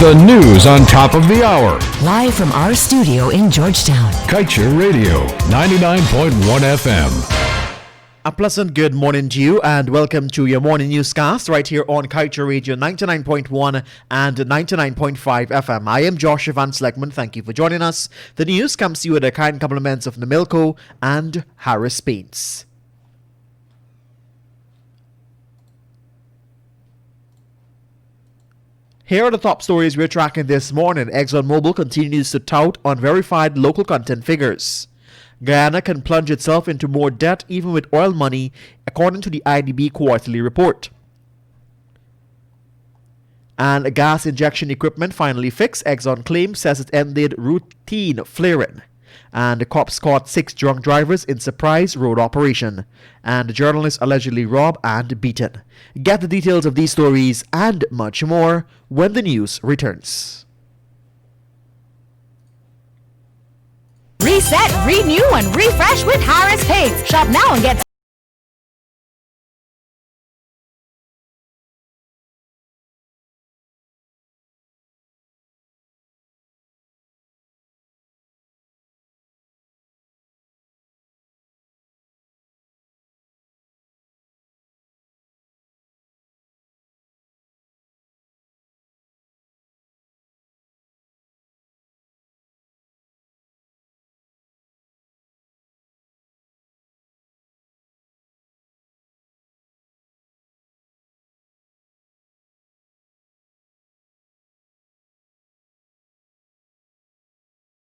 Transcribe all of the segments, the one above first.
The news on top of the hour. Live from our studio in Georgetown. Kaieteur Radio, 99.1 FM. A pleasant good morning to you and welcome to your morning newscast right here on Kaieteur Radio 99.1 and 99.5 FM. I am Josh Van Sleckman. Thank you for joining us. The news comes to you with the kind compliments of Namilco and Harris Paints. Here are the top stories we're tracking this morning. ExxonMobil continues to tout unverified local content figures. Guyana can plunge itself into more debt even with oil money, according to the IDB quarterly report. And gas injection equipment finally fixed. Exxon claims says it ended routine flaring. And the cops caught 6 drunk drivers in surprise road operation. And the journalists allegedly robbed and beaten. Get the details of these stories and much more when the news returns. Reset, renew, and refresh with Harris Paints. Shop now and get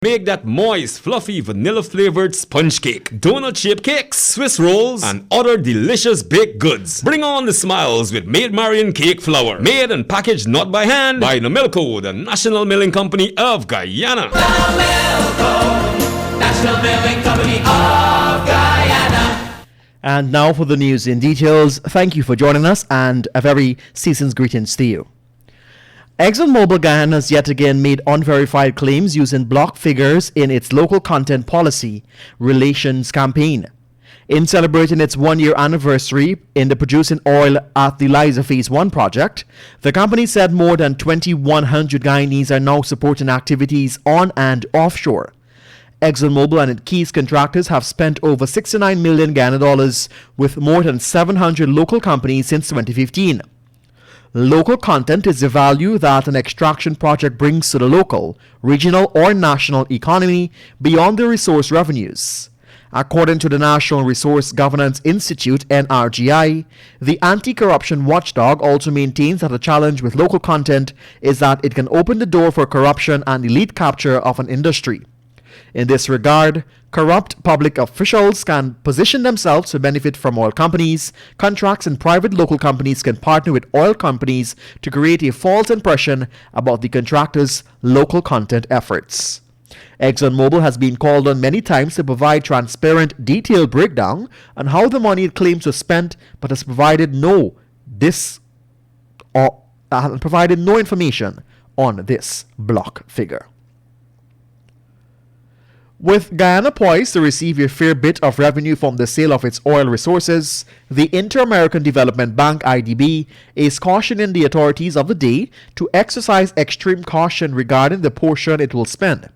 Make that moist, fluffy, vanilla-flavored sponge cake, donut-shaped cakes, Swiss rolls, and other delicious baked goods. Bring on the smiles with Maid Marian Cake Flour. Made and packaged not by hand by Namilco, the National Milling Company of Guyana. Namilco, National Milling Company of Guyana. And now for the news in details. Thank you for joining us and a very season's greetings to you. ExxonMobil Guyana has yet again made unverified claims using block figures in its local content policy relations campaign. In celebrating its 1-year anniversary in the producing oil at the Liza Phase 1 project, the company said more than 2,100 Guyanese are now supporting activities on and offshore. ExxonMobil and its key contractors have spent over $69 million Guyana dollars with more than 700 local companies since 2015. Local content is the value that an extraction project brings to the local, regional, or national economy beyond the resource revenues. According to the National Resource Governance Institute, NRGI, the anti-corruption watchdog also maintains that the challenge with local content is that it can open the door for corruption and elite capture of an industry. In this regard, corrupt public officials can position themselves to benefit from oil companies, contracts, and private local companies can partner with oil companies to create a false impression about the contractors' local content efforts. ExxonMobil has been called on many times to provide transparent, detailed breakdown on how the money it claims was spent, but has provided no information on this block figure. With Guyana poised to receive a fair bit of revenue from the sale of its oil resources, the Inter-American Development Bank (IDB) is cautioning the authorities of the day to exercise extreme caution regarding the portion it will spend.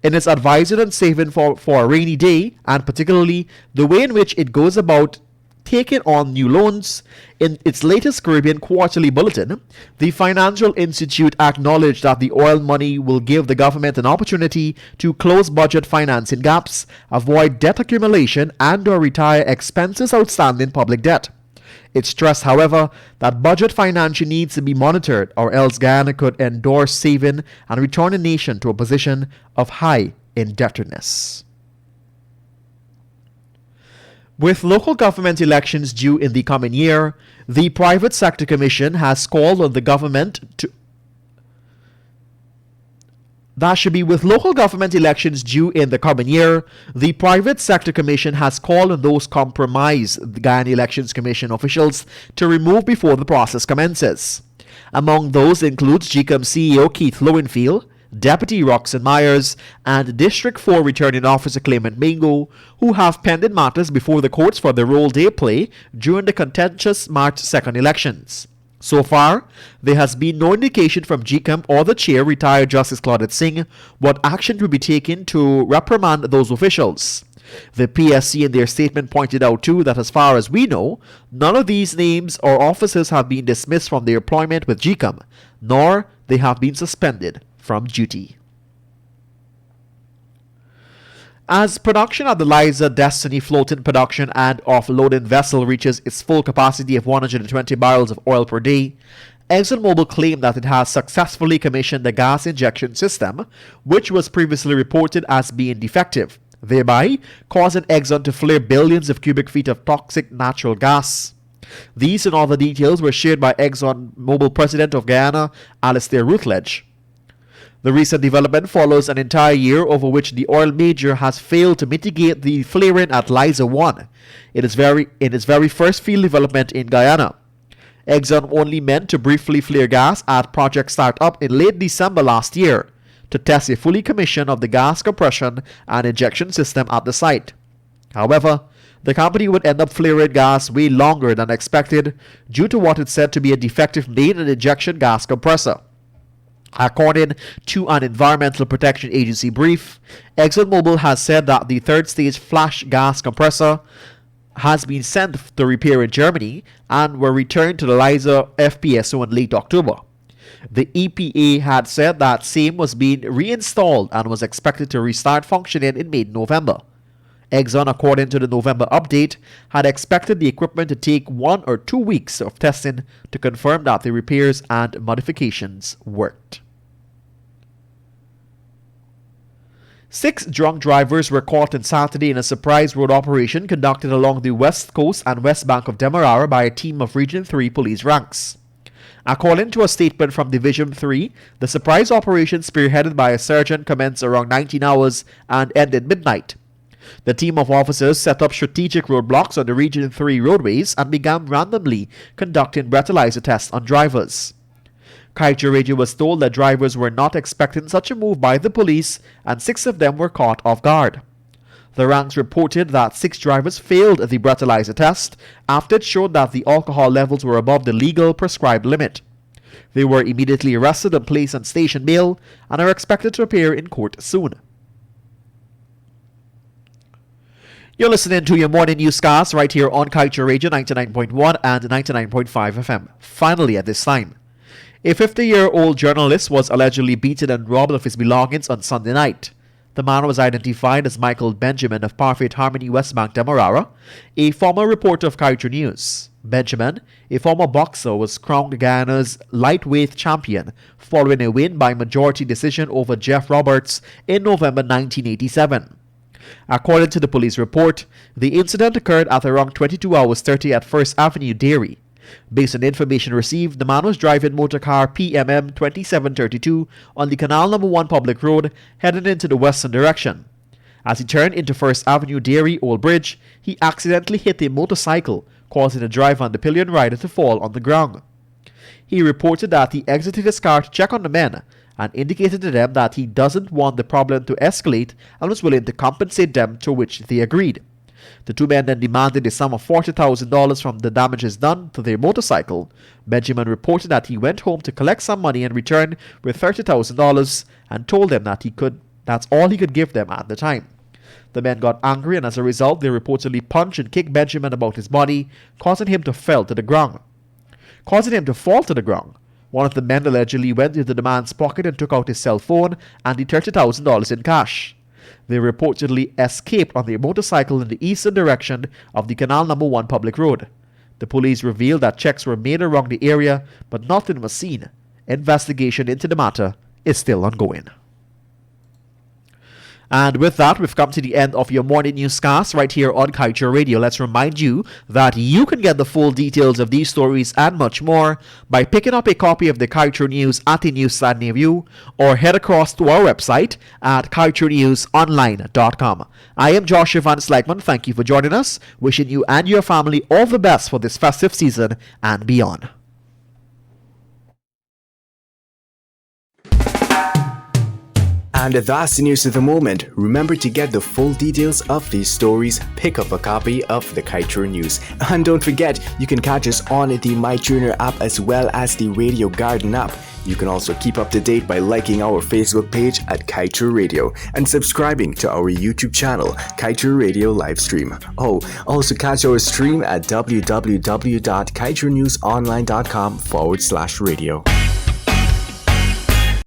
In its advising and saving for a rainy day, and particularly the way in which it goes about taking on new loans, in its latest Caribbean quarterly bulletin, the Financial Institute acknowledged that the oil money will give the government an opportunity to close budget financing gaps, avoid debt accumulation, and/or retire expenses outstanding public debt. It stressed, however, that budget financing needs to be monitored, or else Guyana could endorse saving and return the nation to a position of high indebtedness. With local government elections due in the coming year, the Private Sector Commission has called on the government to With local government elections due in the coming year, the Private Sector Commission has called on those compromised the Guyana Elections Commission officials to remove before the process commences. Among those includes GCOM CEO Keith Lowenfield, Deputy Roxanne Myers, and District 4 Returning Officer Clement Mingo, who have pending matters before the courts for the role they play during the contentious March 2nd elections. So far, there has been no indication from GCAM or the chair, retired Justice Claudette Singh, what action will be taken to reprimand those officials. The PSC in their statement pointed out too that as far as we know, none of these names or officers have been dismissed from their employment with GCAM, nor they have been suspended from duty. As production at the Liza Destiny floating production and offloading vessel reaches its full capacity of 120 barrels of oil per day, ExxonMobil claimed that it has successfully commissioned the gas injection system, which was previously reported as being defective, thereby causing Exxon to flare billions of cubic feet of toxic natural gas. These and other details were shared by ExxonMobil President of Guyana, Alastair Rutledge. The recent development follows an entire year over which the oil major has failed to mitigate the flaring at Liza 1 in its very first field development in Guyana. Exxon only meant to briefly flare gas at project startup in late December last year to test a fully commission of the gas compression and injection system at the site. However, the company would end up flaring gas way longer than expected due to what it said to be a defective main and injection gas compressor. According to an Environmental Protection Agency brief, ExxonMobil has said that the third stage flash gas compressor has been sent to repair in Germany and were returned to the Liza FPSO in late October. The EPA had said that same was being reinstalled and was expected to restart functioning in mid-November. Exxon, according to the November update, had expected the equipment to take 1 or 2 weeks of testing to confirm that the repairs and modifications worked. 6 drunk drivers were caught on Saturday in a surprise road operation conducted along the west coast and west bank of Demerara by a team of Region 3 police ranks. According to a statement from Division 3, the surprise operation, spearheaded by a sergeant, commenced around 19 hours and ended midnight. The team of officers set up strategic roadblocks on the Region 3 roadways and began randomly conducting breathalyzer tests on drivers. Kaieteur Radio was told that drivers were not expecting such a move by the police and 6 of them were caught off guard. The ranks reported that 6 drivers failed the breathalyzer test after it showed that the alcohol levels were above the legal prescribed limit. They were immediately arrested and placed on station bail and are expected to appear in court soon. You're listening to your morning newscast right here on Kaieteur Radio 99.1 and 99.5 FM. Finally, at this time, a 50-year-old journalist was allegedly beaten and robbed of his belongings on Sunday night. The man was identified as Michael Benjamin of Parfait Harmony West Bank, Demerara, a former reporter of Kaieteur News. Benjamin, a former boxer, was crowned Guyana's lightweight champion following a win by majority decision over Jeff Roberts in November 1987. According to the police report, the incident occurred at around 22 hours 30 at First Avenue, Derry. Based on information received, the man was driving motorcar PMM 2732 on the Canal No. 1 public road heading into the western direction. As he turned into First Avenue, Derry Old Bridge, he accidentally hit a motorcycle, causing the driver and the pillion rider to fall on the ground. He reported that he exited his car to check on the men and indicated to them that he doesn't want the problem to escalate and was willing to compensate them, to which they agreed. The 2 men then demanded a sum of $40,000 from the damages done to their motorcycle. Benjamin reported that he went home to collect some money and returned with $30,000 and told them that that's all he could give them at the time. The men got angry and as a result they reportedly punched and kicked Benjamin about his body, causing him to fall to the ground. One of the men allegedly went into the man's pocket and took out his cell phone and the $30,000 in cash. They reportedly escaped on their motorcycle in the eastern direction of the Canal No. 1 public road. The police revealed that checks were made around the area, but nothing was seen. Investigation into the matter is still ongoing. And with that, we've come to the end of your morning newscast right here on Kaieteur Radio. Let's remind you that you can get the full details of these stories and much more by picking up a copy of the Kaieteur News at a newsstand near you, or head across to our website at kaieteurnewsonline.com. I am Joshua Van Slegman. Thank you for joining us. Wishing you and your family all the best for this festive season and beyond. And that's the news of the moment. Remember to get the full details of these stories, pick up a copy of the Kaieteur News. And don't forget, you can catch us on the MyTuner app as well as the Radio Garden app. You can also keep up to date by liking our Facebook page at Kaieteur Radio and subscribing to our YouTube channel, Kaieteur Radio Livestream. Oh, also catch our stream at www.kaieteurnewsonline.com/radio.